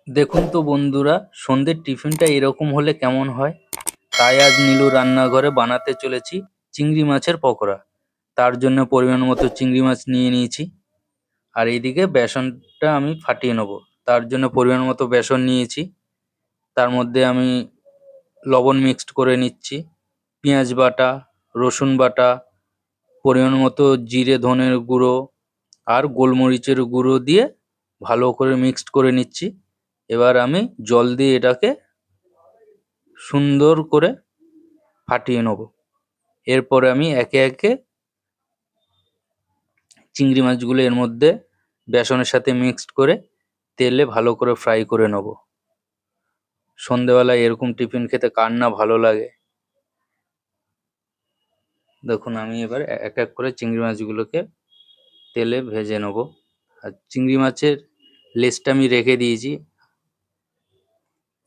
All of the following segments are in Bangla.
দেখুন তো বন্ধুরা, সন্ধ্যের টিফিনটা এরকম হলে কেমন হয়। তাই আজ নীলু রান্নাঘরে বানাতে চলেছি চিংড়ি মাছের পকোড়া। তার জন্য পরিমাণ মতো চিংড়ি মাছ নিয়ে নিয়েছি। আর এইদিকে বেসনটা আমি ফাটিয়ে নেবো। তার জন্য পরিমাণ মতো বেসন নিয়েছি। তার মধ্যে আমি লবণ মিক্সড করে নিচ্ছি, পেঁয়াজ বাটা, রসুন বাটা, পরিমাণ মতো জিরে ধনের গুঁড়ো আর গোলমরিচের গুঁড়ো দিয়ে ভালো করে মিক্সড করে নিচ্ছি। এবার আমি জল দিয়ে এটাকে সুন্দর করে ফাটিয়ে নেব। এরপরে আমি একে একে চিংড়ি মাছগুলো এর মধ্যে বেসনের সাথে মিক্সড করে তেলে ভালো করে ফ্রাই করে নেব। সন্ধেবেলায় এরকম টিফিন খেতে কার না ভালো লাগে। দেখুন আমি এবার এক এক করে চিংড়ি মাছগুলোকে তেলে ভেজে নেব। আর চিংড়ি মাছের লেজটা আমি রেখে দিয়েছি,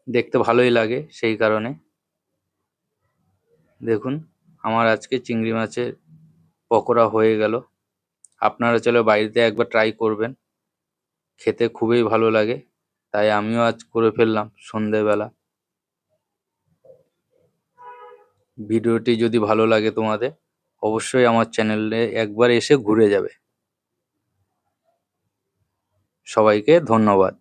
দেখতে ভালোই লাগে সেই কারণে। দেখুন আমার আজকে চিংড়ি মাছের পকোড়া হয়ে গেল। আপনারা চলো বাড়িতে একবার ট্রাই করবেন, খেতে খুবই ভালো লাগে। তাই আমিও আজ করে ফেললাম সন্ধেবেলা। ভিডিওটি যদি ভালো লাগে তোমাদের, অবশ্যই আমার চ্যানেলে একবার এসে ঘুরে যাবে। সবাইকে ধন্যবাদ।